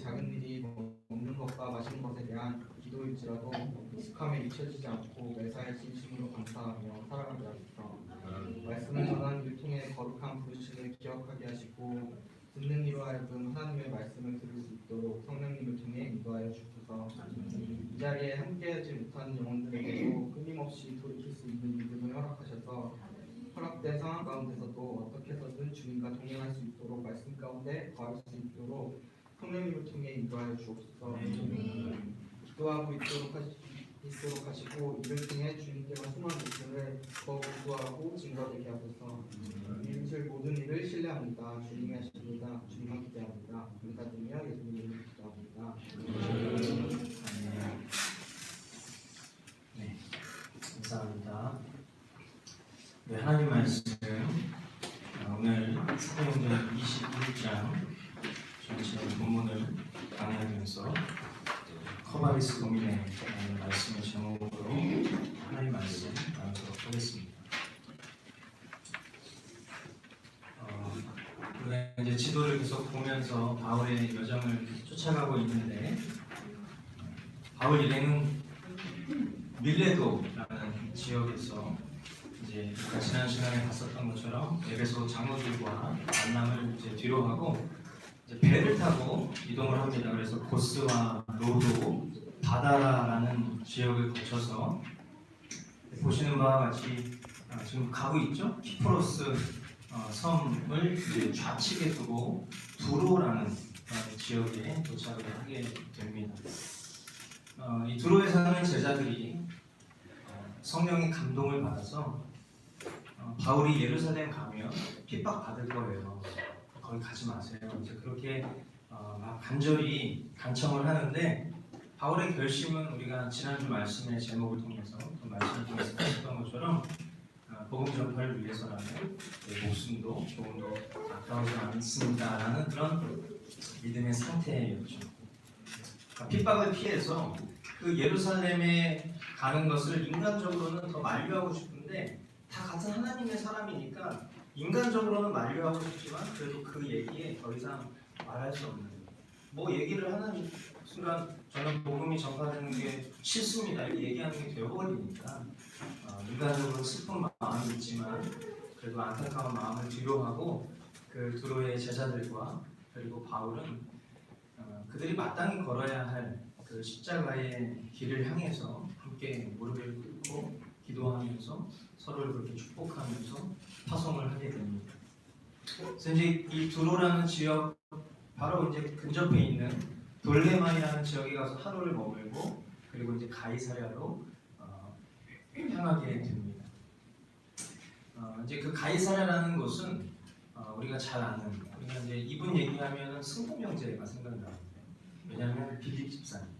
작은 일이 먹는 것과 마시는 것에 대한 기도일지라도 익숙함에 잊혀지지 않고 매사에 진심으로 감사하며 살아가게 하소서. 말씀을 전하는 일 통해 거룩한 부르심을 기억하게 하시고 듣는 이로 하여금 하나님의 말씀을 들을 수 있도록 성령님을 통해 인도하여 주소서. 이 자리에 함께하지 못하는 영혼들에게도 끊임없이 돌이킬 수 있는 믿음을 허락하셔서 허락된 상황 가운데서도 어떻게 해서든 주님과 동행할 수 있도록 말씀 가운데 거할 수 있도록 성령님을 통해 인도하여 주옵소서. 기도하고 있도록 하시고 이를 통해 주님께만 소망 믿음을 더욱 구하고 증거되게 하소서. 이루실 모든 일을 신뢰합니다. 주님이 하십니다. 주님만 기대합니다. 감사드리며 예수님 이름으로 기도합니다. 네, 감사합니다. 네, 하나님 말씀 오늘 사도행전 21장 전체 본문을 강의하면서 커바리스 도민의 말씀을 제목으로 하나님 말씀 나누도록 하겠습니다. 우리가 이제 지도를 계속 보면서 바울의 여정을 쫓아가고 있는데 바울 일행은 밀레도라는 지역에서 이제 지난 시간에 봤었던 것처럼 에베소 장로들과 만남을 이제 뒤로 하고 이제 배를 타고 이동을 합니다. 그래서 고스와 로도, 바다라는 지역을 거쳐서 보시는 바와 같이 지금 가고 있죠. 키프로스 섬을 이제 좌측에 두고 두로라는 지역에 도착을 하게 됩니다. 이 두로에 사는 제자들이 성령의 감동을 받아서 바울이 예루살렘 가면 핍박받을 거예요. 거기 가지 마세요. 이제 그렇게 막 간절히 간청을 하는데 바울의 결심은 우리가 지난주 말씀의 제목을 통해서 그 말씀을 통해서 했던 것처럼 복음 전파를 위해서라면 내 목숨도 조금도 아까우지 않습니다라는 그런 믿음의 상태였죠. 핍박을 피해서 그 예루살렘에 가는 것을 인간적으로는 더 만류하고 싶은데 다 같은 하나님의 사람이니까 인간적으로는 만류하고 싶지만 그래도 그 얘기에 더 이상 말할 수 없는 뭐 얘기를 하는 순간 저는 복음이 전파되는 게 싫습니다 이렇게 얘기하는 게 되어버리니까 인간적으로 슬픈 마음이 있지만 그래도 안타까운 마음을 뒤로 하고 그 두로의 제자들과 그리고 바울은 그들이 마땅히 걸어야 할 그 십자가의 길을 향해서 함께 무릎을 꿇고 기도하면서 서로를 그렇게 축복하면서 파송을 하게 됩니다. 그래서 이제 이 두로라는 지역 바로 이제 근접해 있는 돌레마이라는 지역에 가서 하루를 머물고 그리고 이제 가이사랴로 향하게 됩니다. 이제 그 가이사랴라는 곳은 우리가 잘 아는 우리가 이제 이분 얘기하면은 승포명제가 생각나는데 왜냐하면 빌립 집사님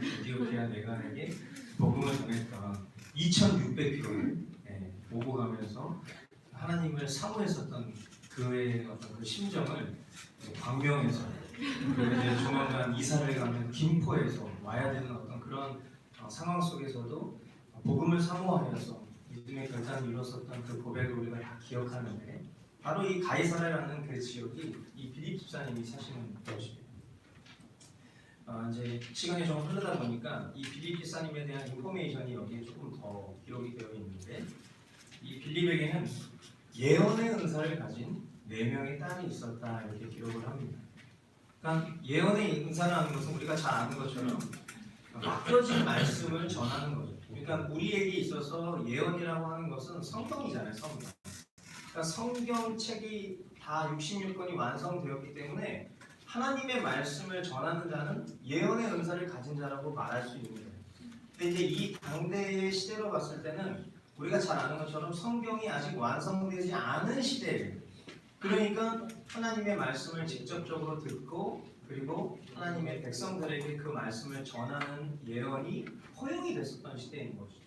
에티오피아 내관에게 복음을 전했던 2,600km를 오고 가면서 하나님을 사모했었던 그의 어떤 그 심정을 광명에서 그리고 이제 조만간 이사를 가면 김포에서 와야 되는 어떤 그런 상황 속에서도 복음을 사모하면서 믿음의 결단을 이뤘었던 그 고백을 우리가 다 기억하는데 바로 이 가이사랴라는 그 지역이 이 빌립 집사님이 사시는 곳입니다. 이제 시간이 좀 흐르다 보니까 이 빌립 집사님에 대한 인포메이션이 여기에 조금 더 기록이 되어 있는데 이 빌립에게는 예언의 은사를 가진 4명의 딸이 있었다 이렇게 기록을 합니다. 그러니까 예언의 은사라는 것은 우리가 잘 아는 것처럼 맡겨진 말씀을 전하는 거죠. 그러니까 우리에게 있어서 예언이라고 하는 것은 성경이잖아요. 성경. 그러니까 성경책이 다 66권이 완성되었기 때문에 하나님의 말씀을 전하는 자는 예언의 은사를 가진 자라고 말할 수 있는 거예요. 근데 이제 이 당대의 시대로 봤을 때는 우리가 잘 아는 것처럼 성경이 아직 완성되지 않은 시대예요. 그러니까 하나님의 말씀을 직접적으로 듣고 그리고 하나님의 백성들에게 그 말씀을 전하는 예언이 허용이 됐었던 시대인 것이죠.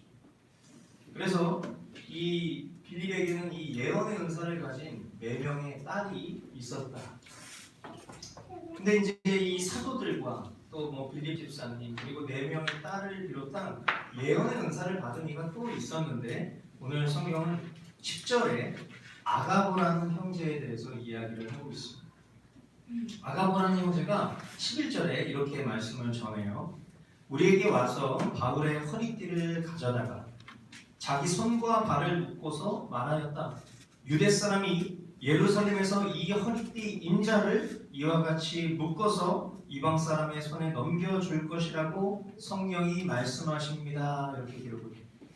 그래서 이 빌립에게는 이 예언의 은사를 가진 4명의 딸이 있었다. 근데 이제 이 사도들과 또 뭐 빌립 집사님 그리고 4명의 딸을 비롯한 예언의 은사를 받은 이가 또 있었는데 오늘 성경은 10절에 아가보라는 형제에 대해서 이야기를 하고 있습니다. 아가보라는 형제가 11절에 이렇게 말씀을 전해요. 우리에게 와서 바울의 허리띠를 가져다가 자기 손과 발을 묶고서 말하였다. 유대 사람이 예루살렘에서 이 허리띠 인자를 이와 같이 묶어서 이방 사람의 손에 넘겨줄 것이라고 성령이 말씀하십니다.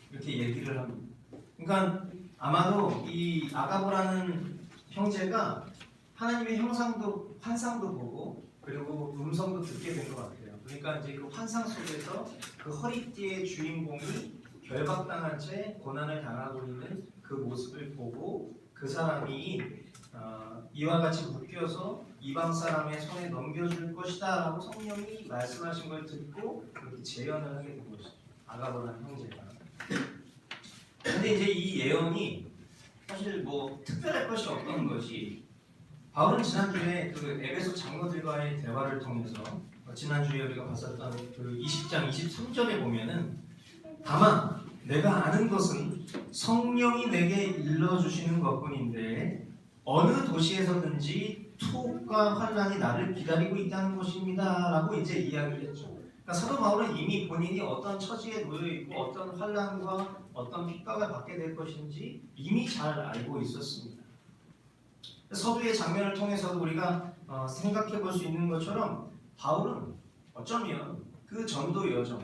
이렇게 얘기를 합니다. 그러니까 아마도 이 아가보라는 형제가 하나님의 형상도 환상도 보고 그리고 음성도 듣게 된 것 같아요. 그러니까 이제 그 환상 속에서 그 허리띠의 주인공이 결박당한 채 고난을 당하고 있는 그 모습을 보고 그 사람이 이와 같이 묶여서 이방 사람의 손에 넘겨줄 것이다 라고 성령이 말씀하신 걸 듣고 그렇게 재현을 하게 된 것이죠. 아가보라는 형제가. 근데 이제 이 예언이 사실 뭐 특별할 것이 없던 것이, 바울은 지난주에 그 에베소 장로들과의 대화를 통해서 지난주에 우리가 봤었던 그 20장 23절에 보면은 다만 내가 아는 것은 성령이 내게 일러주시는 것뿐인데 어느 도시에서든지 투옥과 환난이 나를 기다리고 있다는 것입니다 라고 이제 이야기를 했죠. 그러니까 사도 바울은 이미 본인이 어떤 처지에 놓여 있고 어떤 환난과 어떤 핍박을 받게 될 것인지 이미 잘 알고 있었습니다. 서두의 장면을 통해서도 우리가 생각해 볼 수 있는 것처럼 바울은 어쩌면 그 전도 여정,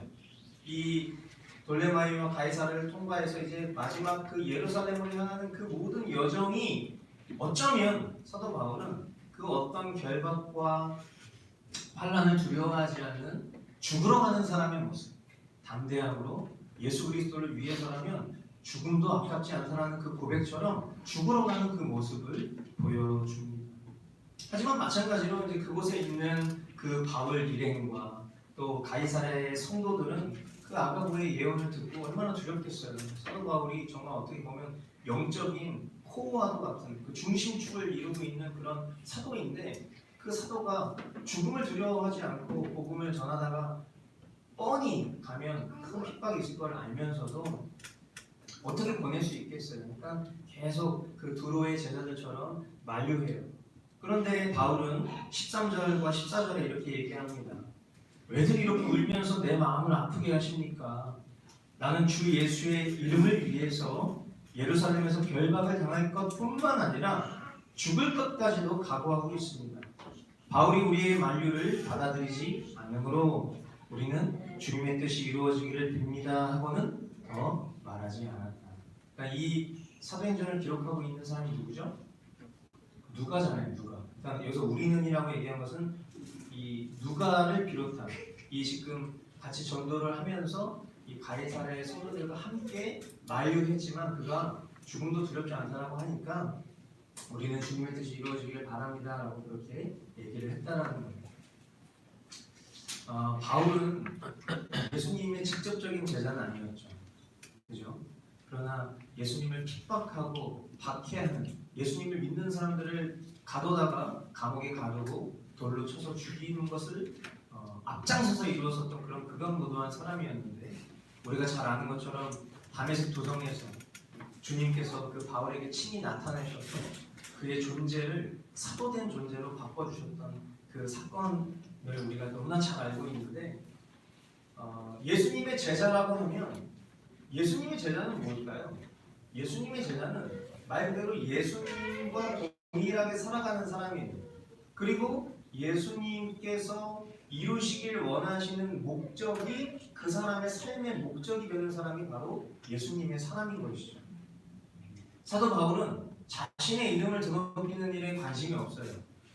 이 돌레마이와 가이사르를 통과해서 이제 마지막 그 예루살렘을 향하는 그 모든 여정이 어쩌면 사도 바울은 그 어떤 결박과 환난을 두려워하지 않는 죽으러 가는 사람의 모습, 담대함으로 예수 그리스도를 위해서라면 죽음도 아깝지 않다는 그 고백처럼 죽으러 가는 그 모습을 보여줍니다. 하지만 마찬가지로 이제 그곳에 있는 그 바울 일행과 또 가이사랴의 성도들은 그 아가보의 예언을 듣고 얼마나 두렵겠어요. 사도 바울이 정말 어떻게 보면 영적인 코어와도 같은 그 중심축을 이루고 있는 그런 사도인데, 그 사도가 죽음을 두려워하지 않고 복음을 전하다가 뻔히 가면 큰 핍박이 있을 걸 알면서도 어떻게 보낼 수 있겠어요. 그러니까 계속 그 두로의 제자들처럼 만류해요. 그런데 바울은 13절과 14절에 이렇게 얘기합니다. 왜들 이렇게 울면서 내 마음을 아프게 하십니까? 나는 주 예수의 이름을 위해서 예루살렘에서 결박을 당할 것뿐만 아니라 죽을 것까지도 각오하고 있습니다. 바울이 우리의 만류를 받아들이지 않으므로 우리는 주님의 뜻이 이루어지기를 빕니다 하고는 더 말하지 않았다. 그러니까 이 사도행전을 기록하고 있는 사람이 누구죠? 누가잖아요. 누가. 그러니까 여기서 우리는이라고 얘기한 것은 이 누가를 비롯한 이 지금 같이 전도를 하면서 이 가이사랴의 성도들과 함께 만류했지만 그가 죽음도 두렵지 않다라고 하니까 우리는 주님의 뜻이 이루어지기를 바랍니다라고 그렇게 얘기를 했다라는 거예요. 바울은 예수님의 직접적인 제자는 아니었죠. 그죠? 그러나 예수님을 핍박하고 박해하는, 예수님을 믿는 사람들을 가둬다가 감옥에 가두고 돌로 쳐서 죽이는 것을 앞장서서 이루었었던 그런 극악무도한 사람이었는데, 우리가 잘 아는 것처럼 다메섹 도성에서 주님께서 그 바울에게 친히 나타내셔서 그의 존재를 사도된 존재로 바꿔주셨던 그 사건을 우리가 너무나 잘 알고 있는데, 예수님의 제자라고 하면 예수님의 제자는 뭘까요? 예수님의 제자는 말 그대로 예수님과 동일하게 살아가는 사람이에요. 그리고 예수님께서 이루시길 원하시는 목적이, 그 사람의 삶의 목적이 되는 사람이 바로 예수님의 사람인 것이죠. 사도 바울은 자신의 이름을 드높이는 일에 관심이 없어요.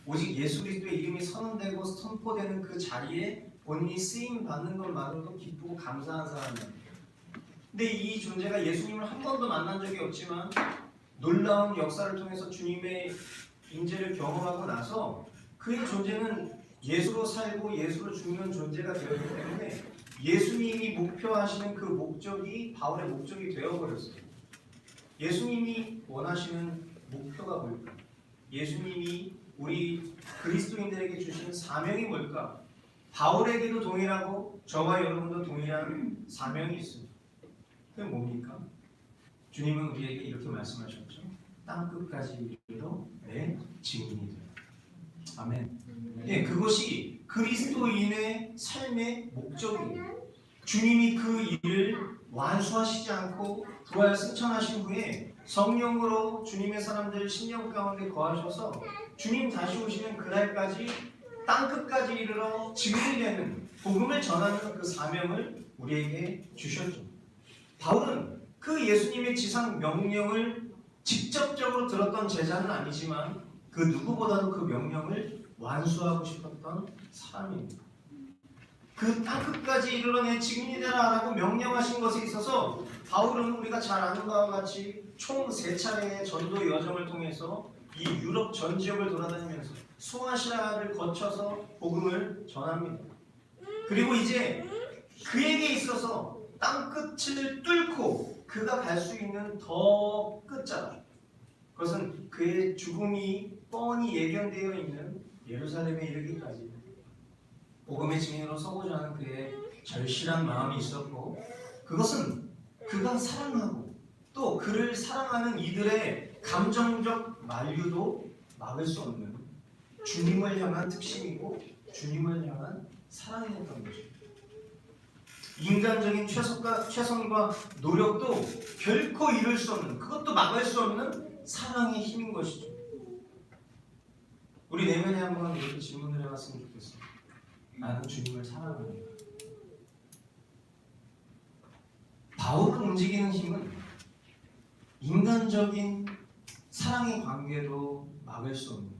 오직 예수 그리스도의 이름이 선언되고 선포되는 그 자리에 본인이 쓰임 받는 것만으로도 기쁘고 감사한 사람이에요. 근데 이 존재가 예수님을 한 번도 만난 적이 없지만 놀라운 역사를 통해서 주님의 인재를 경험하고 나서 그의 존재는 예수로 살고 예수로 죽는 존재가 되었기 때문에 예수님이 목표하시는 그 목적이 바울의 목적이 되어버렸어요. 예수님이 원하시는 목표가 뭘까? 예수님이 우리 그리스도인들에게 주시는 사명이 뭘까? 바울에게도 동일하고 저와 여러분도 동일한 사명이 있습니다. 그게 뭡니까? 주님은 우리에게 이렇게 말씀하셨죠. 땅끝까지 이르러 내 증인이 되라. 아멘. 예, 그것이 그리스도인의 삶의 목적이에요. 주님이 그 일을 완수하시지 않고 부활 승천하신 후에 성령으로 주님의 사람들 심령 가운데 거하셔서 주님 다시 오시는 그날까지 땅끝까지 이르러 증인되는 복음을 전하는 그 사명을 우리에게 주셨죠. 바울은 그 예수님의 지상 명령을 직접적으로 들었던 제자는 아니지만 그 누구보다도 그 명령을 완수하고 싶었던 사람입니다. 그 땅끝까지 이르러내 증인이 되라라고 명령하신 것에 있어서 바울은 우리가 잘 아는 바와 같이 총 3차례의 전도 여정을 통해서 이 유럽 전 지역을 돌아다니면서 소아시아를 거쳐서 복음을 전합니다. 그리고 이제 그에게 있어서 땅끝을 뚫고 그가 갈 수 있는 더 끝자락, 그것은 그의 죽음이 뻔히 예견되어 있는 예루살렘에 이르기까지 복음의 증인으로 서고자 하는 그의 절실한 마음이 있었고, 그것은 그가 사랑하고 또 그를 사랑하는 이들의 감정적 만류도 막을 수 없는 주님을 향한 특심이고 주님을 향한 사랑이었던 거죠. 인간적인 최선과 노력도 결코 이룰 수 없는, 그것도 막을 수 없는 사랑의 힘인 것이죠. 우리 내면에 한번 이렇게 질문을 해봤으면 좋겠어요. 나는 주님을 사랑합니다. 바울을 움직이는 힘은 인간적인 사랑의 관계로 막을 수 없는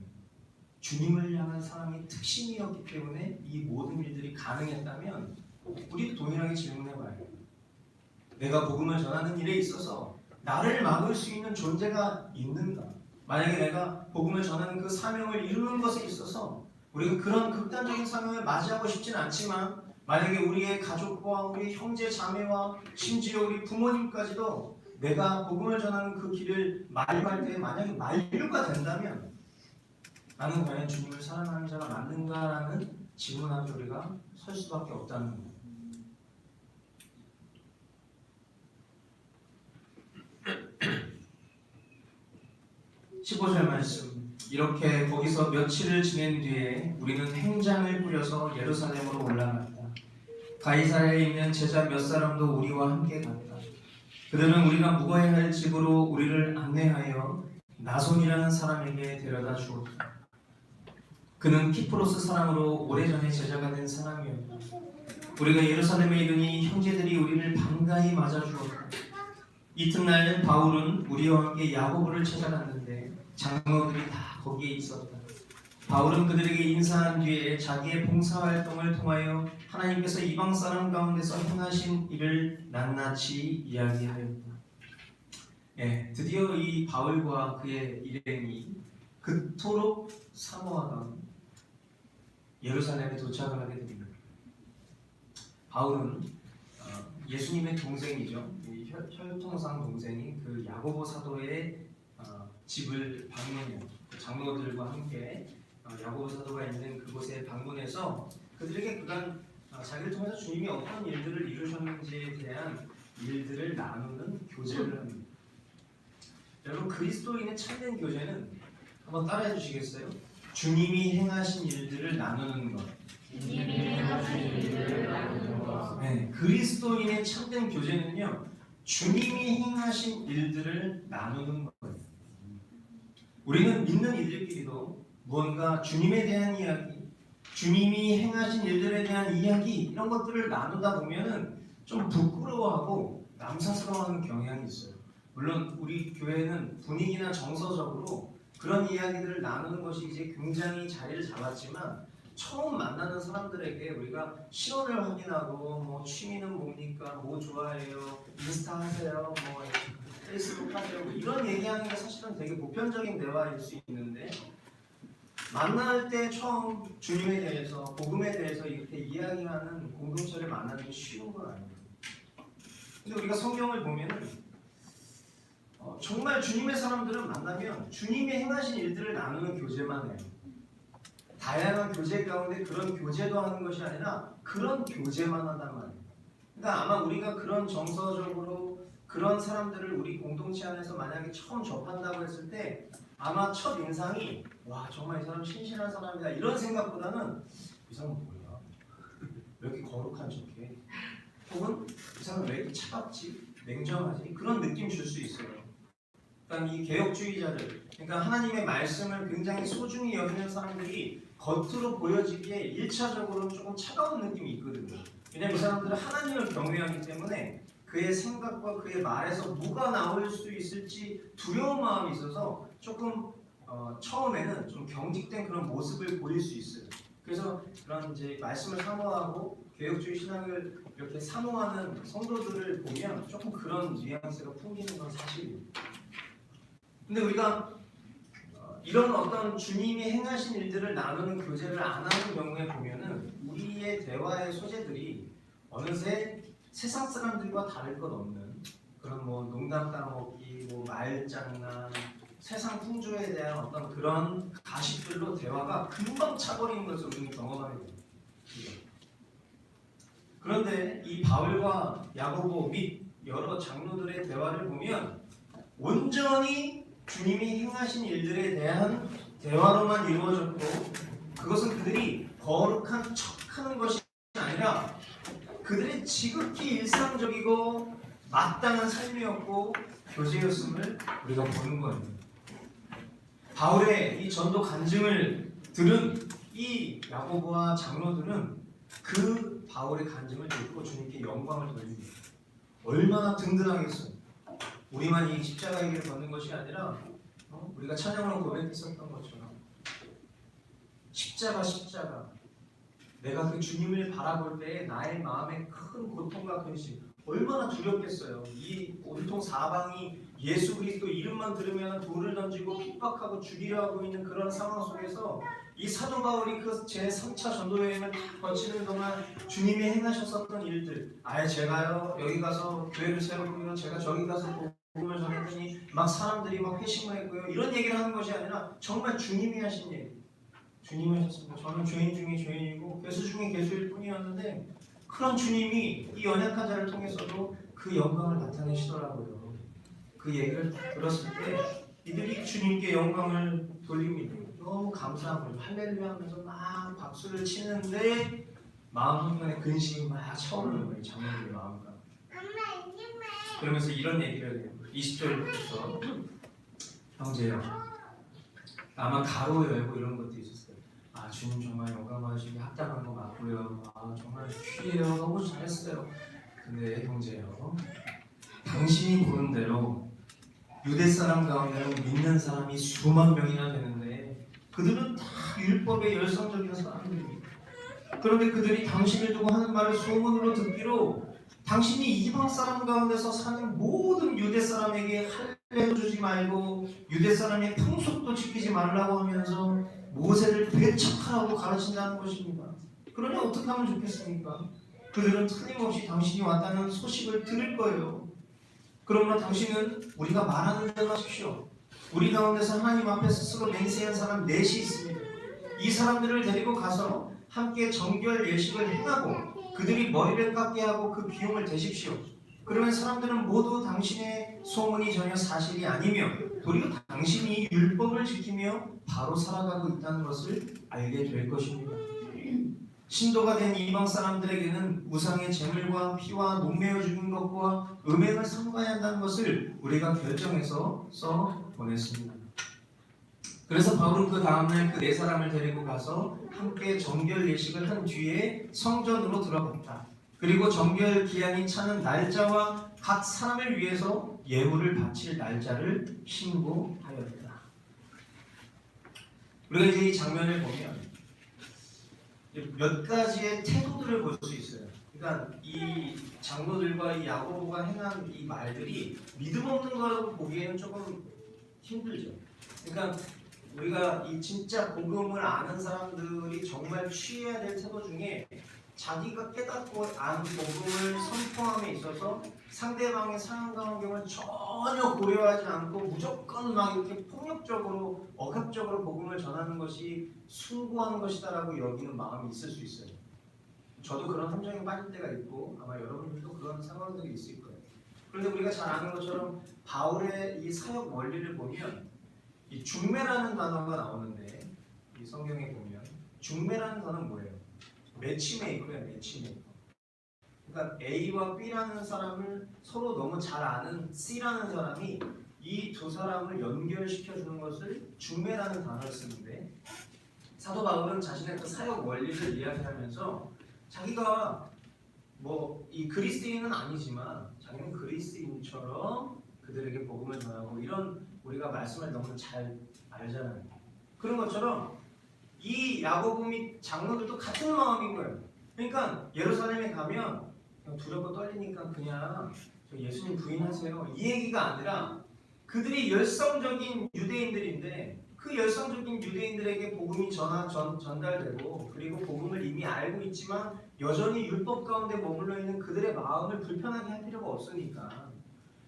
주님을 향한 사랑의 특심이었기 때문에 이 모든 일들이 가능했다면 우리도 동일하게 질문해봐요. 내가 복음을 전하는 일에 있어서 나를 막을 수 있는 존재가 있는가? 만약에 내가 복음을 전하는 그 사명을 이루는 것에 있어서 우리가 그런 극단적인 사명을 맞이하고 싶지는 않지만, 만약에 우리의 가족과 우리 형제 자매와 심지어 우리 부모님까지도 내가 복음을 전하는 그 길을 만류할 때 만약에 만류가 된다면 나는 과연 주님을 사랑하는 자가 맞는가라는 질문 앞에 우리가 설 수밖에 없다는 거예요. (15절) 말씀, 이렇게 거기서 며칠을 지낸 뒤에 우리는 행장을 꾸려서 예루살렘으로 올라갔다. 가이사랴에 있는 제자 몇 사람도 우리와 함께 갔다. 그들은 우리가 묵어야 할 집으로 우리를 안내하여 나손이라는 사람에게 데려다 주었다. 그는 키프로스 사람으로 오래전에 제자가 된 사람이었다. 우리가 예루살렘에 이르니 형제들이 우리를 반가이 맞아주었다. 이튿날 바울은 우리와 함께 야고보를 찾아갔는데 장로들이 다 거기에 있었다. 바울은 그들에게 인사한 뒤에 자기의 봉사활동을 통하여 하나님께서 이방 사람 가운데서 행하신 일을 낱낱이 이야기하였다. 드디어 이 바울과 그의 일행이 그토록 사모하던 예루살렘에 도착을 하게 됩니다. 바울은 예수님의 동생이죠. 혈통상 동생인 그 야고보 사도의 집을 방문해요. 그 장로들과 함께 야고보 사도가 있는 그곳에 방문해서 그들에게 그간 자기를 통해서 주님이 어떤 일들을 이루셨는지에 대한 일들을 나누는 교제를 합니다. 여러분, 그리스도인의 참된 교제는 한번 따라해 주시겠어요? 주님이 행하신 일들을 나누는 것. 네, 그리스도인의 참된 교제는요, 주님이 행하신 일들을 나누는 거예요. 우리는 믿는 이들끼리도 무언가 주님에 대한 이야기, 주님이 행하신 일들에 대한 이야기, 이런 것들을 나누다 보면은 좀 부끄러워하고 남사스러워하는 경향이 있어요. 물론 우리 교회는 분위기나 정서적으로 그런 이야기들을 나누는 것이 이제 굉장히 자리를 잡았지만, 처음 만나는 사람들에게 우리가 신원을 확인하고 뭐 취미는 뭡니까, 뭐 좋아해요, 인스타 하세요, 뭐 페이스북 하세요, 뭐 이런 얘기하는 게 사실은 되게 보편적인 대화일 수 있는데, 만날 때 처음 주님에 대해서, 복음에 대해서 이렇게 이야기하는 공동체를 만나는 게 쉬운 건 아니에요. 근데 우리가 성경을 보면은 정말 주님의 사람들을 만나면 주님이 행하신 일들을 나누는 교제만 해요. 다양한 교제 가운데 그런 교제도 하는 것이 아니라 그런 교제만 한단 말이에요. 그러니까 아마 우리가 그런 정서적으로 그런 사람들을 우리 공동체 안에서 만약에 처음 접한다고 했을 때 아마 첫 인상이 와 정말 이 사람 신실한 사람이다 이런 생각보다는 이 사람은 뭐야? 왜 이렇게 거룩한 척해? 혹은 이 사람 왜 이렇게 차갑지? 냉정하지? 그런 느낌 줄 수 있어요. 그러니까 이 개혁주의자들, 그러니까 하나님의 말씀을 굉장히 소중히 여기는 사람들이 겉으로 보여지기에 1차적으로 조금 차가운 느낌이 있거든요. 왜냐하면 이 사람들은 하나님을 경외하기 때문에 그의 생각과 그의 말에서 뭐가 나올 수 있을지 두려운 마음이 있어서 조금 처음에는 좀 경직된 그런 모습을 보일 수 있어요. 그래서 그런 이제 말씀을 사모하고 개혁주의 신앙을 이렇게 사모하는 성도들을 보면 조금 그런 뉘앙스가 풍기는 건 사실이에요. 근데 우리가 이런 어떤 주님이 행하신 일들을 나누는 교제를 안 하는 경우에 보면은 우리의 대화의 소재들이 어느새 세상 사람들과 다를 것 없는 그런 뭐 농담 따먹기, 뭐 말장난, 세상 풍조에 대한 어떤 그런 가십들로 대화가 금방 차버리는 것을 우리는 경험하게 됩니다. 그런데 이 바울과 야고보 및 여러 장로들의 대화를 보면 온전히 주님이 행하신 일들에 대한 대화로만 이루어졌고 그것은 그들이 거룩한 척하는 것이 아니라 그들의 지극히 일상적이고 마땅한 삶이었고 교제였음을 우리가 보는 거예요. 바울의 이 전도 간증을 들은 이 야고보와 장로들은 그 바울의 간증을 듣고 주님께 영광을 돌립니다. 얼마나 든든하겠어요. 우리만 이 십자가의 길을 걷는 것이 아니라 우리가 찬양으로 고백했었던 것처럼 십자가 내가 그 주님을 바라볼 때 나의 마음에 큰 고통과 근심 얼마나 두렵겠어요. 이 온통 사방이 예수 그리스도 이름만 들으면 돌을 던지고 핍박하고 죽이려 하고 있는 그런 상황 속에서 이 사도 바울이 그 제 3차 전도 여행을 거치는 동안 주님이 행하셨었던 일들 제가요 여기 가서 교회를 세웠고요 제가 저기 가서 복음을 전했더니 막 사람들이 막 회심을 했고요 이런 얘기를 하는 것이 아니라 정말 주님이 하신 얘기 주님이 하셨습니다. 저는 죄인 중에 죄인이고 괴수 중에 괴수일 뿐이었는데 그런 주님이 이 연약한 자를 통해서도 그 영광을 나타내시더라고요. 그 얘기를 들었을 때 이들이 주님께 영광을 돌립니다. 너무 감사하고 할렐루야 하면서 막 박수를 치는데 마음 한편에 근심이 막 차오르는 거예요. 장로들의 마음과. 그러면서 이런 얘기를 해요. 20절부터 형제요. 아마 가로 열고 이런 것도 있었어요. 주님 정말 영광 받으시기 합당한 거 맞고요. 정말 귀해요. 너무 잘했어요. 근데 형제요. 당신이 보는 대로 유대 사람 가운데는 믿는 사람이 수만 명이나 되는데 그들은 다 율법의 열성적인 사람들입니다. 그런데 그들이 당신을 두고 하는 말을 소문으로 듣기로 당신이 이방 사람 가운데서 사는 모든 유대 사람에게 할례도 주지 말고 유대 사람의 풍속도 지키지 말라고 하면서 모세를 배척하라고 가르친다는 것입니다. 그러니 어떻게 하면 좋겠습니까? 그들은 틀림없이 당신이 왔다는 소식을 들을 거예요. 그러므로 당신은 우리가 말하는 대로 하십시오. 우리 가운데서 하나님 앞에 스스로 맹세한 사람 넷이 있습니다. 이 사람들을 데리고 가서 함께 정결 예식을 행하고 그들이 머리를 깎게 하고 그 비용을 대십시오. 그러면 사람들은 모두 당신의 소문이 전혀 사실이 아니며 도리어 당신이 율법을 지키며 바로 살아가고 있다는 것을 알게 될 것입니다. 신도가 된 이방 사람들에게는 우상의 제물과 피와 목매어 죽인 것과 음행을 삼가야 한다는 것을 우리가 결정해서 써 보냈습니다. 그래서 바울은 그 다음날 그 네 사람을 데리고 가서 함께 정결 예식을 한 뒤에 성전으로 들어갔다. 그리고 정결 기한이 차는 날짜와 각 사람을 위해서 예물을 바칠 날짜를 신고하였다. 우리가 이제 이 장면을 보면 몇 가지의 태도들을 볼 수 있어요. 그러니까 이 장로들과 이 야고보가 행한 이 말들이 믿음 없는 거라고 보기에는 조금 힘들죠. 그러니까 우리가 이 진짜 복음을 아는 사람들이 정말 취해야 될 태도 중에 자기가 깨닫고 안 복음을 선포함에 있어서 상대방의 상황과 환경을 전혀 고려하지 않고 무조건 막 이렇게 폭력적으로 억압적으로 복음을 전하는 것이 숭고한 것이다라고 여기는 마음이 있을 수 있어요. 저도 그런 함정에 빠질 때가 있고 아마 여러분들도 그런 상황들이 있을 거예요. 그런데 우리가 잘 아는 것처럼 바울의 이 사역 원리를 보면 이 중매라는 단어가 나오는데 이 성경에 보면 중매라는 단어는 뭐예요? 매치메이커예요. 매치메이커. 그러니까 A와 B라는 사람을 서로 너무 잘 아는 C라는 사람이 이 두 사람을 연결시켜 주는 것을 중매라는 단어를 쓰는데, 사도 바울은 자신의 그 사역 원리를 이야기하면서 자기가 뭐 이 그리스도인은 아니지만 자기는 그리스도인처럼 그들에게 복음을 전하고, 이런 우리가 말씀을 너무 잘 알잖아요. 그런 것처럼 이 야고보 및 장로들도 같은 마음인 거예요. 그러니까 예루살렘에 가면 그냥 두렵고 떨리니까 그냥 저 예수님 부인하세요, 이 얘기가 아니라 그들이 열성적인 유대인들인데 그 열성적인 유대인들에게 복음이 전달되고, 그리고 복음을 이미 알고 있지만 여전히 율법 가운데 머물러 있는 그들의 마음을 불편하게 할 필요가 없으니까,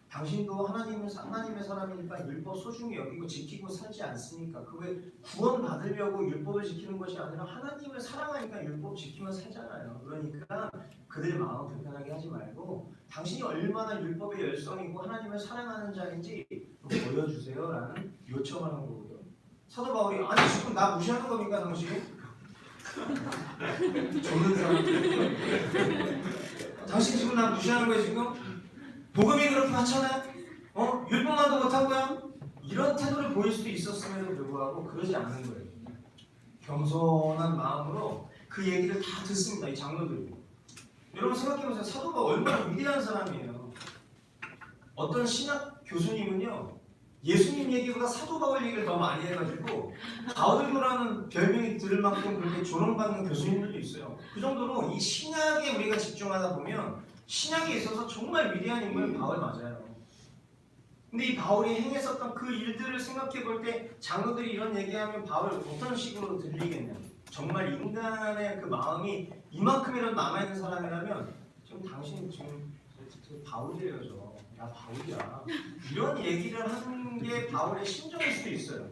당신도 하나님의 사람이니까 율법 소중히 여기고 지키고 살지 않습니까? 그게 구원 받으려고 율법을 지키는 것이 아니라 하나님을 사랑하니까 율법 지키면 살잖아요. 그러니까 그들의 마음 불편하게 하지 말고 당신이 얼마나 율법의 열성이고 하나님을 사랑하는 자인지 보여주세요라는 요청을 한 거고요. 사도 바울이 아니 지금 나 무시하는 겁니까 당신? 좋은 사람. 당신 지금 나 무시하는 거예요 지금? 복음이 그렇게 하찮아요? 율법만도 못하고요? 이런 태도를 보일 수도 있었음에도 불구하고 그러지 않는 거예요. 겸손한 마음으로 그 얘기를 다 듣습니다. 이 장로들이. 여러분 생각해보세요. 사도가 얼마나 위대한 사람이에요. 어떤 신학 교수님은요, 예수님 얘기보다 사도 바울 얘기를 더 많이 해가지고 바울교라는 별명이 들을 만큼 그렇게 조롱받는 교수님들도 있어요. 그 정도로 이 신학에 우리가 집중하다 보면 신약에 있어서 정말 위대한 인물은 바울 맞아요. 근데 이 바울이 행했었던 그 일들을 생각해 볼 때 장로들이 이런 얘기하면 바울 어떤 식으로 들리겠냐? 정말 인간의 그 마음이 이만큼이라도 남아있는 사람이라면 지금 당신 지금 바울이에요. 야 바울이야. 이런 얘기를 하는 게 바울의 심정일 수도 있어요.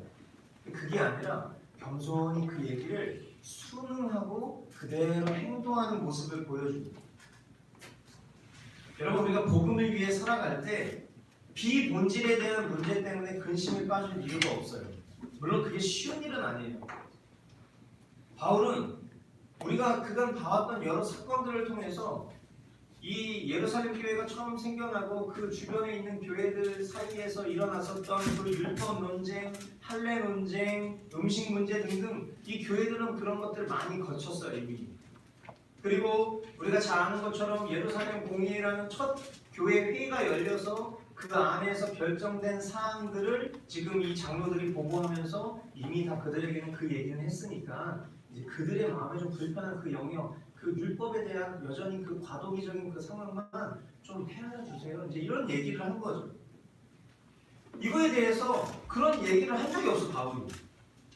그게 아니라 겸손히 그 얘기를 순응하고 그대로 행동하는 모습을 보여줍니다. 여러분 우리가 복음을 위해 살아갈 때 비본질에 대한 문제 때문에 근심에 빠질 이유가 없어요. 물론 그게 쉬운 일은 아니에요. 바울은 우리가 그간 봐왔던 여러 사건들을 통해서 이 예루살렘 교회가 처음 생겨나고 그 주변에 있는 교회들 사이에서 일어났었던 그 율법 논쟁, 할례 논쟁, 음식 문제 등등 이 교회들은 그런 것들을 많이 거쳤어요 이미. 그리고 우리가 잘 아는 것처럼 예루살렘 공의회라는 첫 교회 회의가 열려서 그 안에서 결정된 사항들을 지금 이 장로들이 보고하면서 이미 다 그들에게는 그 얘기는 했으니까 이제 그들의 마음에 좀 불편한 그 영역, 그 율법에 대한 여전히 그 과도기적인 그 상황만 좀 헤아려 주세요. 이제 이런 얘기를 한 거죠. 이거에 대해서 그런 얘기를 한 적이 없어 바울이.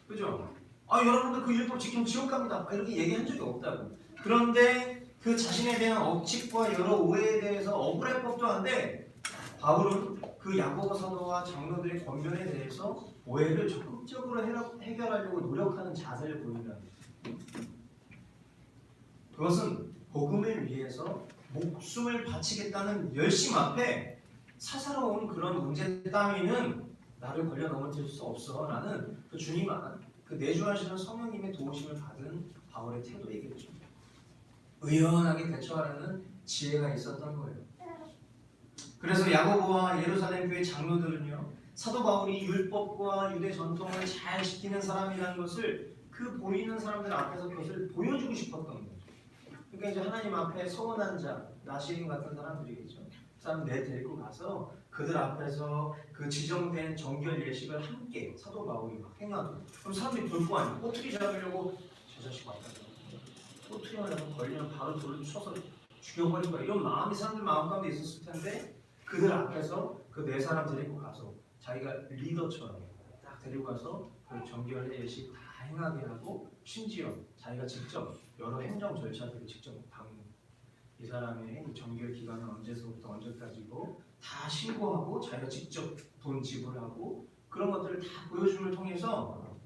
그죠? 여러분들 그 율법 지키면 지옥 갑니다. 이렇게 얘기한 적이 없다고. 그런데 그 자신에 대한 억측과 여러 오해에 대해서 억울할 법도 한데 바울은 그 야고보 사도와 장로들의 권면에 대해서 오해를 적극적으로 해결하려고 노력하는 자세를 보인다. 그것은 복음을 위해서 목숨을 바치겠다는 열심 앞에 사사로운 그런 문제 따위는 나를 걸려 넘어질 수 없어 라는 그 주님 안, 그 내주하시는 성령님의 도우심을 받은 바울의 태도이겠죠. 의연하게 대처하려는 지혜가 있었던 거예요. 그래서 야고보와 예루살렘 교회 장로들은요, 사도 바울이 율법과 유대 전통을 잘 지키는 사람이라는 것을 그 보이는 사람들 앞에서 그것을 보여주고 싶었던 거죠. 그러니까 이제 하나님 앞에 서운한 자, 나시린 같은 사람들이겠죠. 그 사람 데리고 가서 그들 앞에서 그 지정된 정결 예식을 함께 사도 바울이 막 행하고, 그럼 사람들이 볼 거 아니에요. 꼬투리 잡으려고 저 자식 왔다. 꼬투리 하려고 걸리면 바로 돌을 쳐서 죽여버린 거야. 이런 마음이 사람들 마음 가운데 있었을 텐데 그들 앞에서 그 네 사람 데리고 가서 자기가 리더처럼 딱 데리고 가서 그 정결 예식 다 행하게 하고, 심지어 자기가 직접 여러 행정 절차들을 직접 당는, 이 사람의 정결 기간은 언제서부터 언제까지고 다 신고하고 자기가 직접 돈 지불하고 그런 것들을 다 보여줌을 통해서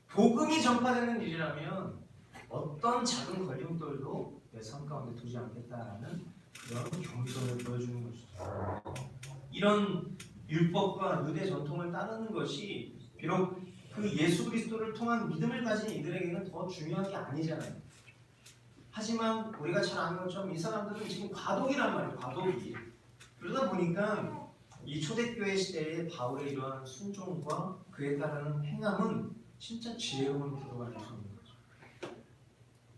복음이 전파되는 일이라면 어떤 작은 걸림돌도 내 삶 가운데 두지 않겠다라는 그런 경선을 보여주는 것이죠. 이런 율법과 유대 전통을 따르는 것이 비록 그 예수 그리스도를 통한 믿음을 가진 이들에게는 더 중요한 게 아니잖아요. 하지만 우리가 잘 아는 것처럼 이 사람들은 지금 과도기란 말이에요. 과도기. 그러다 보니까 이 초대교회 시대의 바울의 이러한 순종과 그에 따르는 행함은 진짜 지혜로운 기도가 될 수 있는 거죠.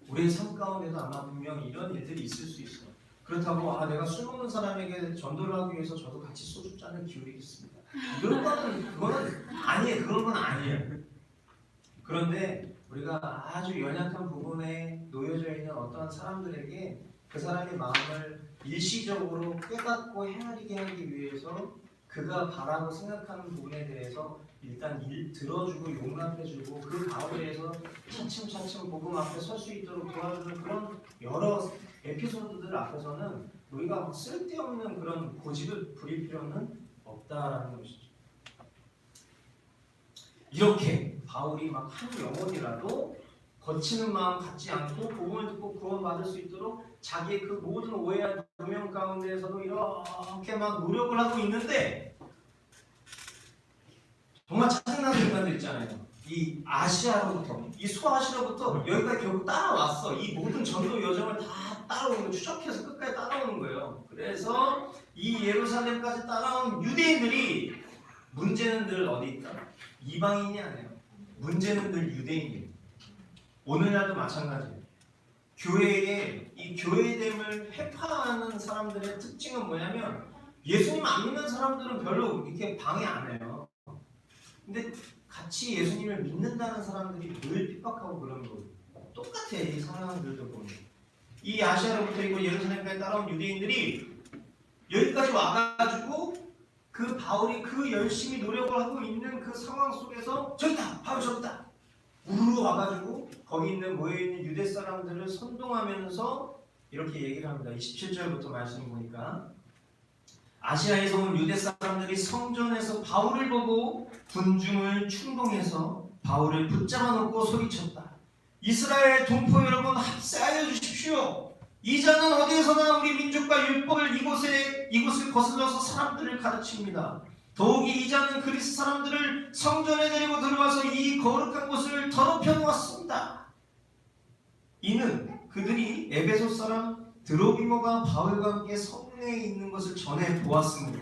우리의 삶 가운데도 아마 분명히 이런 일들이 있을 수 있어요. 그렇다고 내가 술 먹는 사람에게 전도를 하기 위해서 저도 같이 소주 잔을 기울이겠습니다. 그런 거는 그거는 아니에요. 그런 건 아니에요. 그런데 우리가 아주 연약한 부분에 놓여져 있는 어떠한 사람들에게 그 사람의 마음을 일시적으로 깨닫고 헤아리게 하기 위해서 그가 바라고 생각하는 부분에 대해서 일단 들어주고 용납해주고 그 가운데에서 차츰차츰 복음 앞에 설 수 있도록 도와주는 그런 여러 에피소드들 앞에서는 우리가 막 쓸데없는 그런 고집을 부릴 필요는 없다라는 것이죠. 이렇게 바울이 막 한 영혼이라도 거치는 마음 갖지 않고 복음을 듣고 구원받을 수 있도록 자기의 그 모든 오해와 무명 가운데에서도 이렇게 막 노력을 하고 있는데 정말 짜증나는 순간들 있잖아요. 이 아시아로부터, 이 소아시아로부터 여기까지 결국 따라왔어. 이 모든 전도 여정을 다 따라오는 거예요. 추적해서 끝까지 따라오는 거예요. 그래서 이 예루살렘까지 따라온 유대인들이 문제는 늘 어디 있다? 이방인이 아니에요. 문제는 늘 유대인이에요. 오늘날도 마찬가지예요. 교회에 이 교회됨을 회파하는 사람들의 특징은 뭐냐면 예수님 안 믿는 사람들은 별로 이렇게 방해 안 해요. 근데 같이 예수님을 믿는다는 사람들이 늘 핍박하고 그런 거예요. 똑같아. 이 사람들도 보면 이 아시아로부터 이거 예루살렘까지 따라온 유대인들이 여기까지 와가지고 그 바울이 그 열심히 노력을 하고 있는 그 상황 속에서 저기다! 바울 저기다! 우르르 와가지고 거기 있는 모여있는 유대 사람들을 선동하면서 이렇게 얘기를 합니다. 27절부터 말씀을 보니까 아시아에서 온 유대 사람들이 성전에서 바울을 보고 군중을 충동해서 바울을 붙잡아 놓고 소리쳤다. 이스라엘 동포 여러분 합세하여 주십시오. 이 자는 어디에서나 우리 민족과 율법을 이곳을 거슬러서 사람들을 가르칩니다. 더욱이 이 자는 그리스 사람들을 성전에 데리고 들어와서 이 거룩한 곳을 더럽혀 놓았습니다. 이는 그들이 에베소 사람 드로비모가 바울과 함께 성내에 있는 것을 전에 보았습니다.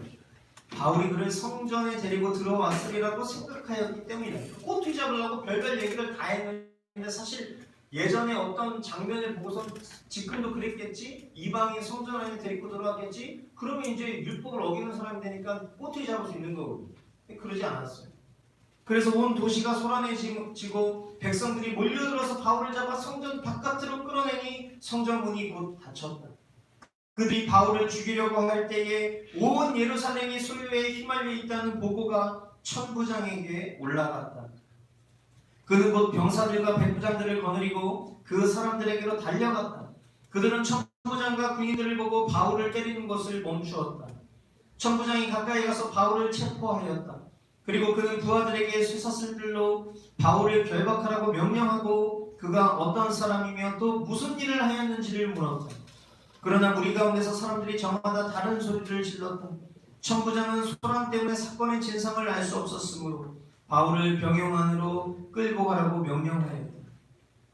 바울이 그를 성전에 데리고 들어왔으리라고 생각하였기 때문이다. 꼬투리 잡으려고 별별 얘기를 다 했는데 사실 예전에 어떤 장면을 보고서 지금도 그랬겠지? 이방인 성전 안에 데리고 들어왔겠지? 그러면 이제 율법을 어기는 사람이 되니까 꼬투리 잡을 수 있는 거거든요. 그러지 않았어요. 그래서 온 도시가 소란해지고 백성들이 몰려들어서 바울을 잡아 성전 바깥으로 끌어내니 성전 문이 곧 닫혔다. 그들이 바울을 죽이려고 할 때에 온 예루살렘이 소요에 휘말려 있다는 보고가 천부장에게 올라갔다. 그는 곧 병사들과 백부장들을 거느리고 그 사람들에게로 달려갔다. 그들은 천부장과 군인들을 보고 바울을 때리는 것을 멈추었다. 천부장이 가까이 가서 바울을 체포하였다. 그리고 그는 부하들에게 쇠사슬들로 바울을 결박하라고 명령하고 그가 어떤 사람이며 또 무슨 일을 하였는지를 물었다. 그러나 무리 가운데서 사람들이 저마다 다른 소리를 질렀다. 천부장은 소란 때문에 사건의 진상을 알 수 없었으므로 바울을 병영 안으로 끌고 가라고 명령하였다.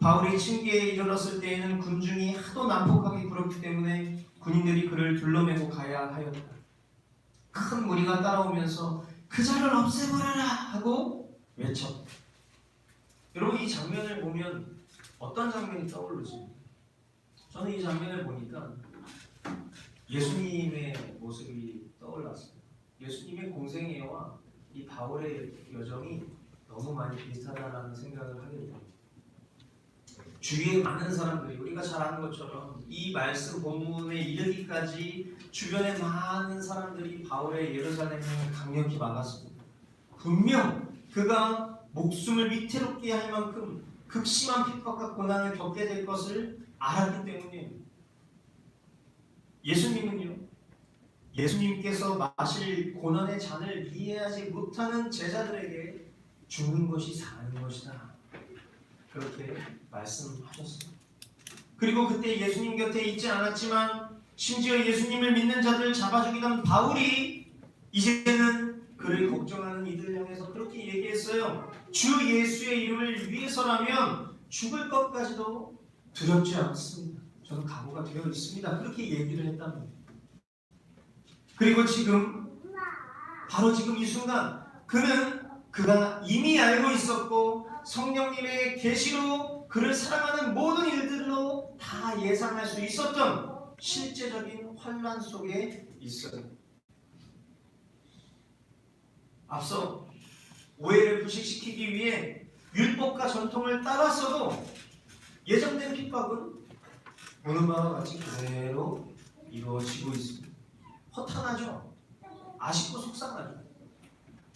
바울이 층계에 이르렀을 때에는 군중이 하도 난폭하게 굴었기 때문에 군인들이 그를 둘러매고 가야 하였다. 큰 무리가 따라오면서 그 자를 없애버려라 하고 외쳤다. 여러분 이 장면을 보면 어떤 장면이 떠오르지? 저는 이 장면을 보니까 예수님의 모습이 떠올랐어요. 예수님의 공생애와 이 바울의 여정이 너무 많이 비슷하다는 생각을 하게 됩니다. 주위에 많은 사람들이 우리가 잘 아는 것처럼 이 말씀 본문에 이르기까지 주변에 많은 사람들이 바울의 예루살렘을 강력히 막았습니다. 분명 그가 목숨을 위태롭게 할 만큼 극심한 핍박과 고난을 겪게 될 것을 알았기 때문에 예수님은요, 예수님께서 마실 고난의 잔을 이해하지 못하는 제자들에게 죽는 것이 사는 것이다. 그렇게 말씀하셨습니다. 그리고 그때 예수님 곁에 있지 않았지만 심지어 예수님을 믿는 자들을 잡아 죽이던 바울이 이제는 그를 걱정하는 이들을 향해서 그렇게 얘기했어요. 주 예수의 이름을 위해서라면 죽을 것까지도 두렵지 않습니다. 저는 각오가 되어 있습니다. 그렇게 얘기를 했단 말이에요. 그리고 지금 바로 지금 이 순간 그가 이미 알고 있었고 성령님의 계시로 그를 사랑하는 모든 일들로 다 예상할 수 있었던 실제적인 환난 속에 있어요. 앞서 오해를 부식시키기 위해 율법과 전통을 따랐어도 예정된 핍박은 오는 바와 같이 그대로 이루어지고 있습니다. 허탄하죠. 아쉽고 속상하죠.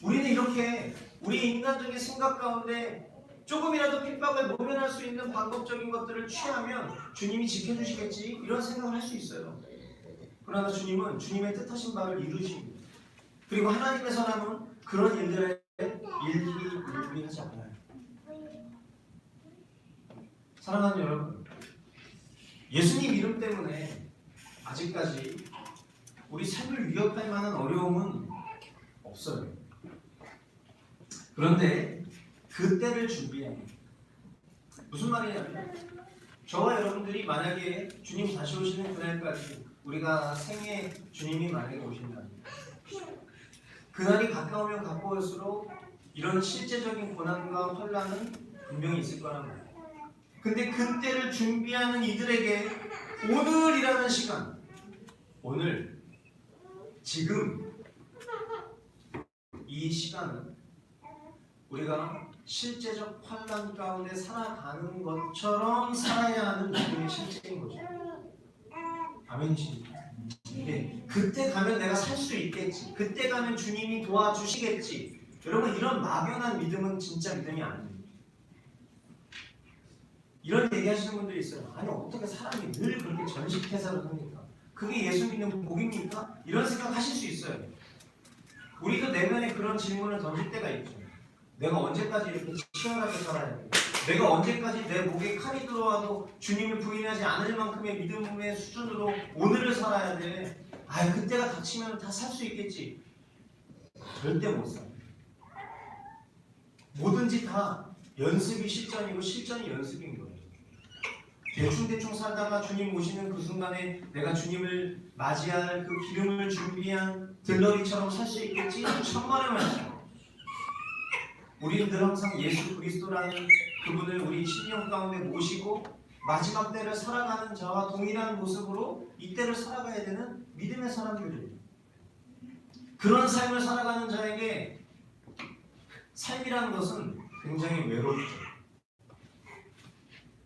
우리는 이렇게 우리 인간적인 생각 가운데 조금이라도 핍박을 모면할 수 있는 방법적인 것들을 취하면 주님이 지켜주시겠지 이런 생각을 할 수 있어요. 그러나 주님은 주님의 뜻하신 바를 이루십니다. 그리고 하나님의 사람은 그런 일들에 일일이 하지 않아요. 사랑하는 여러분, 예수님 이름 때문에 아직까지 우리 삶을 위협할 만한 어려움은 없어요. 그런데 그때를 준비해야 해요. 무슨 말이냐면 저와 여러분들이 만약에 주님 다시 오시는 그날까지 우리가 생애 주님이 만약에 오신다면 그날이 가까우면 가까울수록 이런 실제적인 고난과 환난은 분명히 있을 거란 말이에요. 근데 그때를 준비하는 이들에게 오늘이라는 시간, 오늘, 지금 이 시간은 우리가 실제적 환난 가운데 살아가는 것처럼 살아야 하는 믿음의 실제인 거죠. 아멘이십니까? 네, 그때 가면 내가 살 수 있겠지. 그때 가면 주님이 도와주시겠지. 여러분 이런 막연한 믿음은 진짜 믿음이 아닙니다. 이런 얘기하시는 분들이 있어요. 아니 어떻게 사람이 늘 그렇게 전식태사를 합니까? 그게 예수 믿는 복입니까? 이런 생각하실 수 있어요. 우리도 내면에 그런 질문을 던질 때가 있죠. 내가 언제까지 이렇게 치열하게 살아야 돼? 내가 언제까지 내 목에 칼이 들어와도 주님을 부인하지 않을 만큼의 믿음의 수준으로 오늘을 살아야 돼? 아, 그때가 닥치면 다 살 수 있겠지. 절대 못 살아. 뭐든지 다 연습이 실전이고 실전이 연습인 거예요. 대충 살다가 주님 오시는 그 순간에 내가 주님을 맞이할 그 기름을 준비한 들러리처럼 살 수 있겠지? 천만의 말씀. 우리는 늘 항상 예수 그리스도라는 그분을 우리 심령 가운데 모시고 마지막 때를 살아가는 자와 동일한 모습으로 이 때를 살아가야 되는 믿음의 사람들이에요. 그런 삶을 살아가는 자에게 삶이라는 것은 굉장히 외롭죠.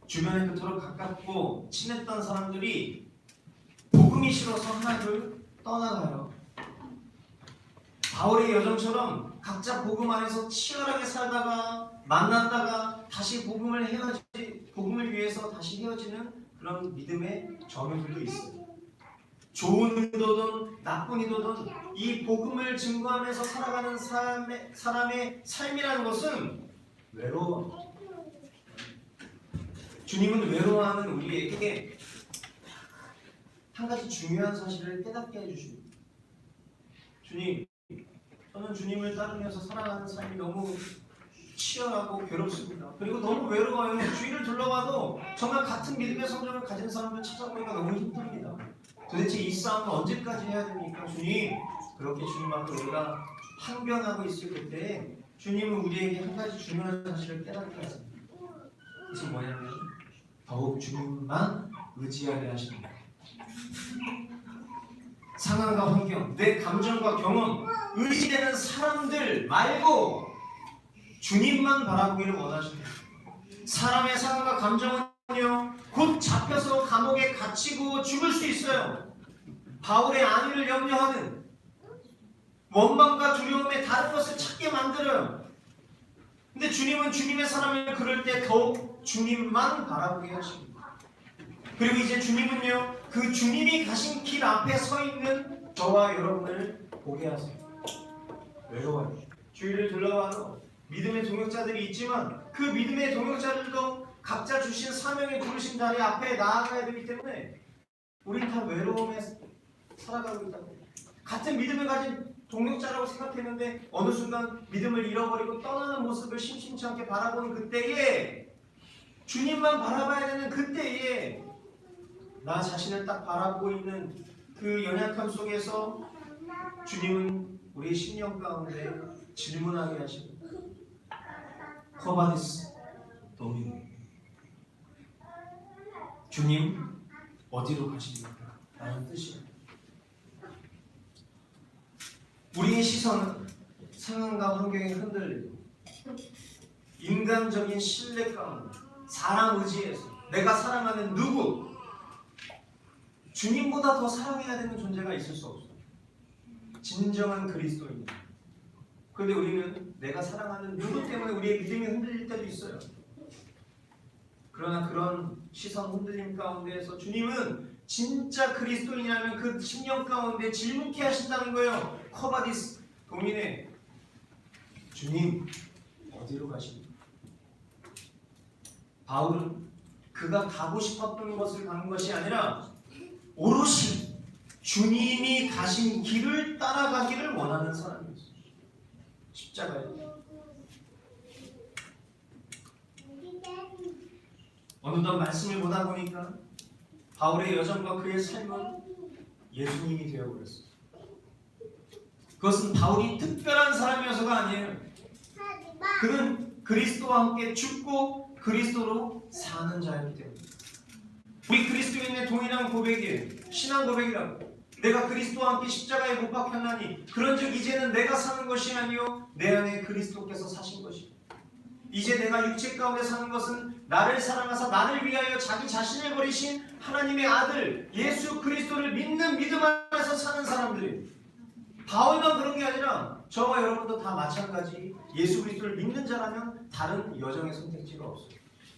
주변에 그토록 가깝고 친했던 사람들이 복음이 싫어서 하나둘 떠나가요. 바울의 여정처럼 각자 복음 안에서 치열하게 살다가 만났다가 다시 복음을 위해서 다시 헤어지는 그런 믿음의 정예들도 있어요. 좋은 의도든 나쁜 의도든 이 복음을 증거하면서 살아가는 사람의 삶이라는 것은 외로워. 주님은 외로워하는 우리에게 한 가지 중요한 사실을 깨닫게 해주십니다. 주님, 저는 주님을 따르면서 살아가는 삶이 너무 치열하고 괴롭습니다. 그리고 너무 외로워요. 주위를 둘러봐도 정말 같은 믿음의 성정을 가진 사람을 찾아보기가 너무 힘듭니다. 도대체 이 싸움을 언제까지 해야 됩니까? 주님, 그렇게 주님 앞에 우리가 항변하고 있을 그때 주님은 우리에게 한 가지 중요한 사실을 깨닫게 하십니다. 그것은 뭐냐면 더욱 주님만 의지하게 하십니다. 상황과 환경, 내 감정과 경험, 의지되는 사람들 말고 주님만 바라보기를 원하십니다. 사람의 상황과 감정은요, 곧 잡혀서 감옥에 갇히고 죽을 수 있어요. 바울의 안위를 염려하는 원망과 두려움에 다른 것을 찾게 만들어요. 근데 주님은 주님의 사람을 그럴 때 더욱 주님만 바라보게 하십니다. 그리고 이제 주님은요, 그 주님이 가신 길 앞에 서 있는 저와 여러분을 보게 하세요. 외로워요. 주위를 둘러봐도 믿음의 동역자들이 있지만 그 믿음의 동역자들도 각자 주신 사명에 부르신 자리 앞에 나아가야 되기 때문에 우리는 다 외로움에 살아가고 있다고. 같은 믿음을 가진 동력자라고 생각했는데 어느 순간 믿음을 잃어버리고 떠나는 모습을 심심치 않게 바라보는 그때에, 주님만 바라봐야 되는 그때에 나 자신을 딱 바라보고 있는 그 연약함 속에서 주님은 우리의 심령 가운데 질문하게 하시고, 코바디스 도미노, 주님 어디로 가십니까? 라는 뜻이에요. 우리의 시선은 상황과 환경에 흔들리고 인간적인 신뢰 가운데 사람 의지에서 내가 사랑하는 누구, 주님보다 더 사랑해야 되는 존재가 있을 수 없어요. 진정한 그리스도입니다. 그런데 우리는 내가 사랑하는 누구 때문에 우리의 믿음이 흔들릴 때도 있어요. 그러나 그런 시선 흔들림 가운데에서 주님은 진짜 그리스도인이라면 그 심령 가운데 질문케 하신다는 거예요. 코바디스 도미네, 주님 어디로 가십니까? 바울은 그가 가고 싶었던 것을 가는 것이 아니라 오롯이 주님이 가신 길을 따라가기를 원하는 사람이었어요. 십자가에 어느덧 말씀을 보다 보니까 바울의 여정과 그의 삶은 예수님이 되어버렸어요. 그것은 바울이 특별한 사람이어서가 아니에요. 그는 그리스도와 함께 죽고 그리스도로 사는 자이기 때문에. 우리 그리스도인의 동일한 고백이에요. 신앙 고백이라고. 내가 그리스도와 함께 십자가에 못 박혔나니 그런즉 이제는 내가 사는 것이 아니요 내 안에 그리스도께서 사신 것이요. 이제 내가 육체 가운데 사는 것은 나를 사랑하사 나를 위하여 자기 자신을 버리신 하나님의 아들 예수 그리스도를 믿는 믿음 안에서 사는 사람들이. 바울만 그런 게 아니라 저와 여러분도 다 마찬가지 예수 그리스도를 믿는 자라면 다른 여정의 선택지가 없어요.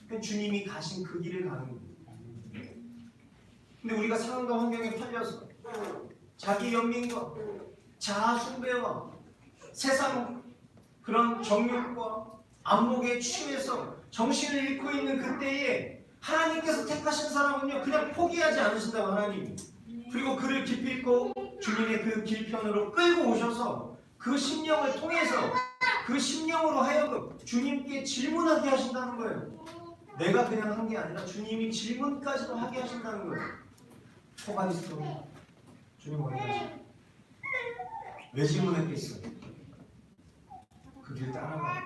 그러니까 주님이 가신 그 길을 가는 거예요. 근데 우리가 상황과 환경에 팔려서 자기 연민과 자아 숭배와 세상 그런 정욕과 안목에 취해서 정신을 잃고 있는 그때에 하나님께서 택하신 사람은요 그냥 포기하지 않으신다고 하나님. 그리고 그를 기필코 주님의 그 길편으로 끌고 오셔서 그 심령을 통해서 그 심령으로 하여금 주님께 질문하게 하신다는 거예요. 내가 그냥 한 게 아니라 주님이 질문까지도 하게 하신다는 거예요. 코바디스도 주님 어디 가시죠? 왜 질문했겠어요? 그 길 따라가.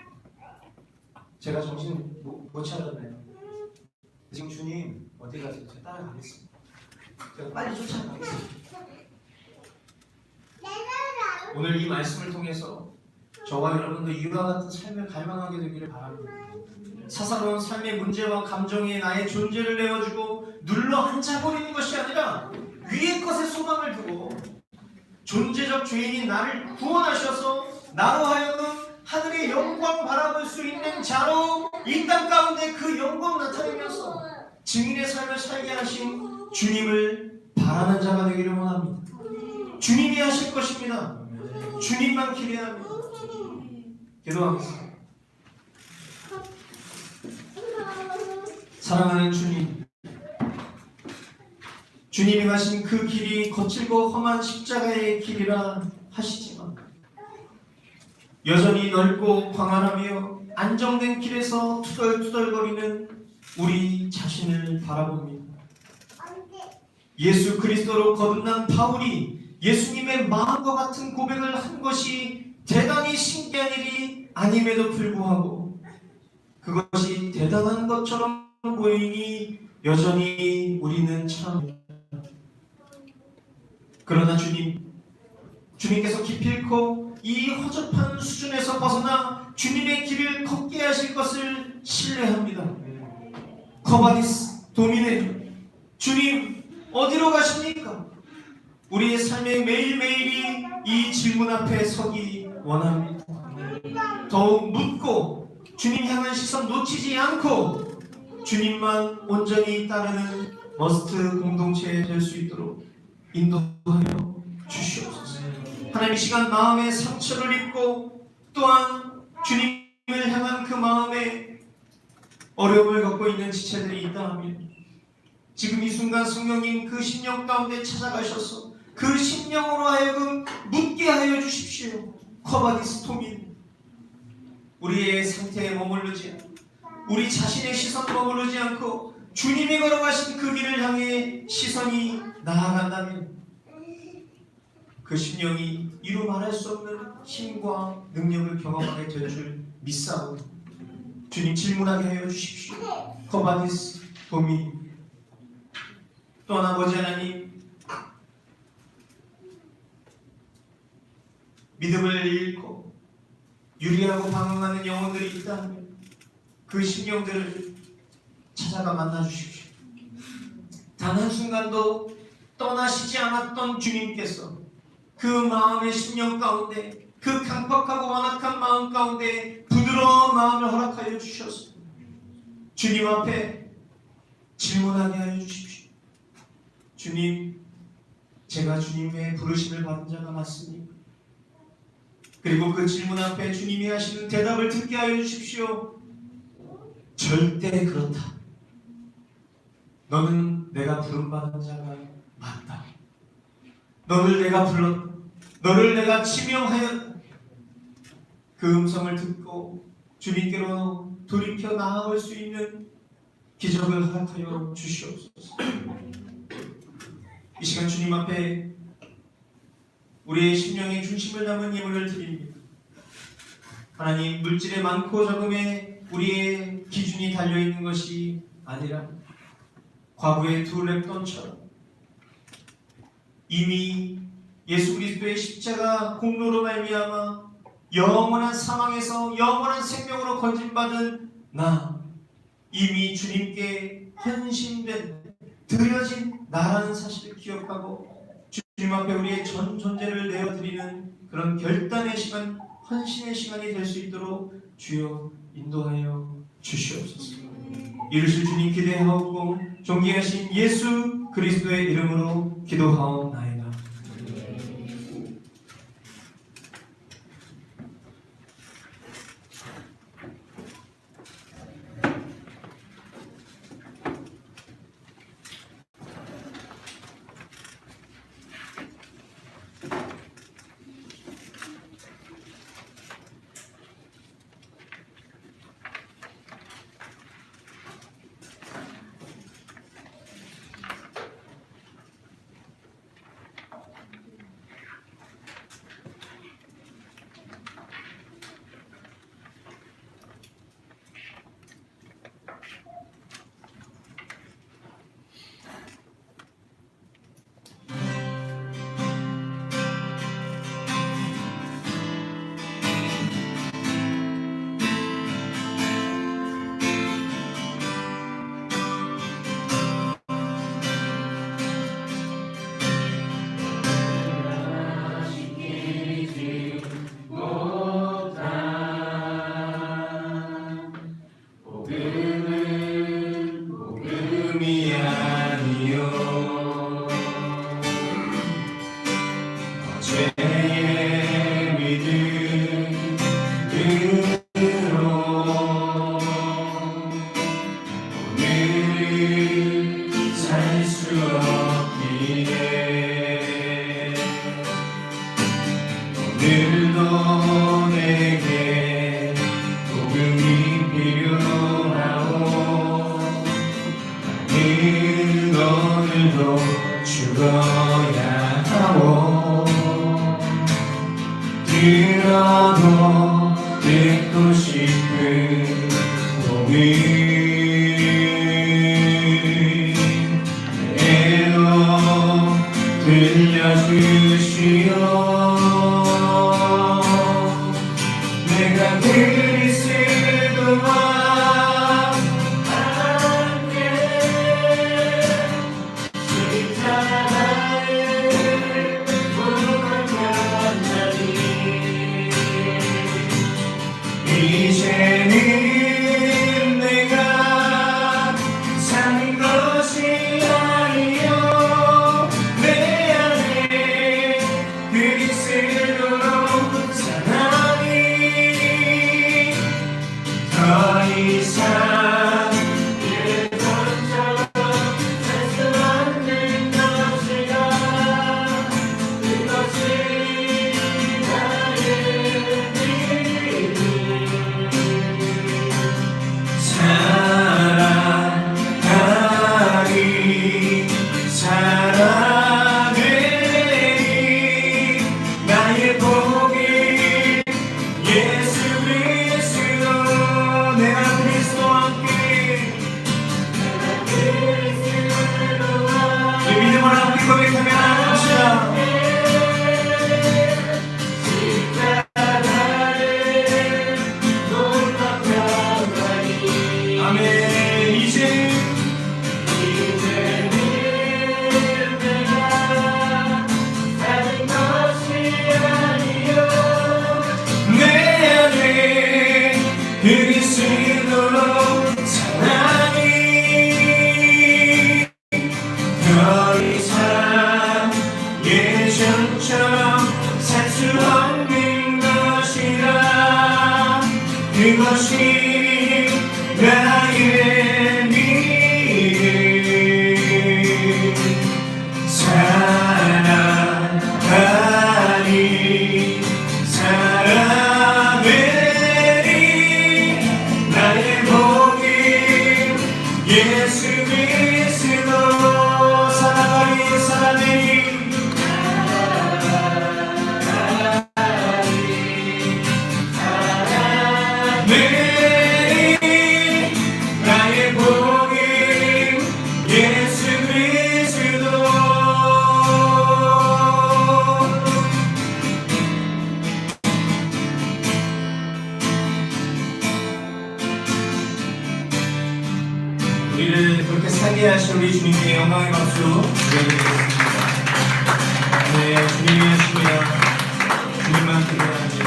제가 정신 못 차렸네요. 지금 주님 어디 가세요? 제가 따라가겠습니다. 제가 빨리 쫓아가겠습니다. 오늘 이 말씀을 통해서 저와 여러분도 이와 같은 삶을 갈망하게 되기를 바랍니다. 사사로운 삶의 문제와 감정에 나의 존재를 내어주고 눌러 앉아버리는 것이 아니라 위의 것에 소망을 두고 존재적 죄인인 나를 구원하셔서 나로 하여금 하늘의 영광 바라볼 수 있는 자로 이 땅 가운데 그 영광 나타내면서 증인의 삶을 살게 하신 주님을 바라는 자가 되기를 원합니다. 주님이 하실 것입니다. 주님만 기대합니다. 기도하겠습니다. 사랑하는 주님, 주님이 가신 그 길이 거칠고 험한 십자가의 길이라 하시지만 여전히 넓고 광활하며 안정된 길에서 투덜투덜거리는 우리 자신을 바라봅니다. 예수 그리스도로 거듭난 바울이 예수님의 마음과 같은 고백을 한 것이 대단히 신기한 일이 아님에도 불구하고 그것이 대단한 것처럼 보이니 여전히 우리는 참. 그러나 주님께서 기필코 이 허접한 수준에서 벗어나 주님의 길을 걷게 하실 것을 신뢰합니다. 코바디스 도미네, 주님 어디로 가십니까? 우리의 삶의 매일매일이 이 질문 앞에 서기 원합니다. 더욱 묻고 주님 향한 시선 놓치지 않고 주님만 온전히 따르는 머스트 공동체 될 수 있도록 인도하여 주시옵소서. 하나님 이 시간 마음의 상처를 입고 또한 주님을 향한 그 마음에 어려움을 겪고 있는 지체들이 있다 하면 지금 이 순간 성령님 그 심령 가운데 찾아가셔서 그 심령으로 하여금 묻게 하여 주십시오. 커바디스 토민. 우리의 상태에 머무르지 않고 우리 자신의 시선 머무르지 않고 주님이 걸어가신 그 길을 향해 시선이 나아간다면 그 심령이 이루 말할 수 없는 힘과 능력을 경험하게 될 줄 믿사오니 주님 질문하게 하여 주십시오. 커바디스 도미. 또한 아버지 하나님, 믿음을 잃고 유리하고 방황하는 영혼들이 있다면 그 심령들을 찾아가 만나 주십시오. 단 한순간도 떠나시지 않았던 주님께서 그 마음의 심령 가운데, 그 강팍하고 완악한 마음 가운데 부드러운 마음을 허락하여 주셔서 주님 앞에 질문하게 하여 주십시오. 주님, 제가 주님의 부르심을 받은 자가 맞습니까? 그리고 그 질문 앞에 주님이 하시는 대답을 듣게 하여 주십시오. 절대 그렇다. 너는 내가 부름받은 자가 맞다. 너를 내가 불렀다. 너를 내가 지명하였다. 그 음성을 듣고 주님께로 돌이켜 나아올 수 있는 기적을 허락하여 주시옵소서. 이 시간 주님 앞에 우리의 심령의 중심을 담은 예물을 드립니다. 하나님, 물질의 많고 적음에 우리의 기준이 달려있는 것이 아니라 과거의 두 랩돈처럼 이미 예수 그리스도의 십자가 공로로 말미암아 영원한 사망에서 영원한 생명으로 건진받은 나, 이미 주님께 헌신된 드려진 나라는 사실을 기억하고 주님 앞에 우리의 전 존재를 내어드리는 그런 결단의 시간, 헌신의 시간이 될 수 있도록 주여 인도하여 주시옵소서. 이루실 주님 기대하옵고 존귀하신 예수 그리스도의 이름으로 기도하옵나이다. 오늘도 내게 복음이 필요하오. 나는 오늘도 죽어야 하오. 들어도 듣고 싶은 복음 내게로 들려주시오. 내가 그리스도와 함께 십자가를 묵묵하니 이제는 내가 사는 것이 아니요 내 안에 그리스도로 사나니 더 이상 예전처럼 살 수 없는 것이다. 삶 예전처럼 살 수 없는 것이라 그것이 나의 믿음 사랑하니 사랑하니 나의 복임 예수 그리스도 사랑하니 사랑하니 나의 복임 예수 그리스도 우리를 그렇게 살게 하신 우리 주님께 영광의 박수 드리겠습니다. 네, 주님이 하시며 주님만 기도합니다.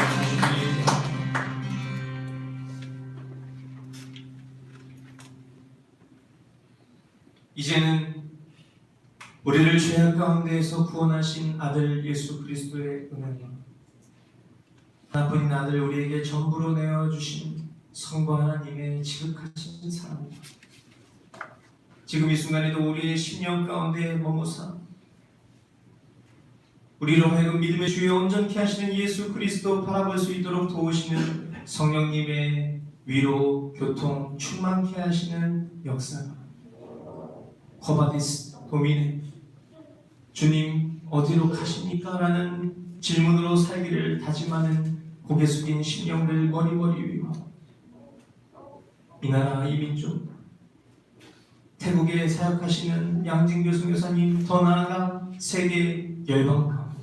이제는 우리를 죄악 가운데에서 구원하신 아들 예수 그리스도의 은혜와 하나뿐인 아들 우리에게 전부로 내어주신 성부 하나님의 지극하신 사랑과 지금 이 순간에도 우리의 심령 가운데 머무사 우리로 하여금 믿음의 주에 온전케 하시는 예수 그리스도 바라볼 수 있도록 도우시는 성령님의 위로, 교통, 충만케 하시는 역사가 코바디스 도미네 주님 어디로 가십니까? 라는 질문으로 살기를 다짐하는 고개 숙인 심령들 머리머리 위와 이 나라 이 민족 태국에 사역하시는 양진교 선교사님 더 나아가 세계 열방 가운데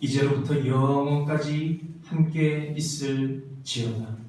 이제로부터 영원까지 함께 있을지어다.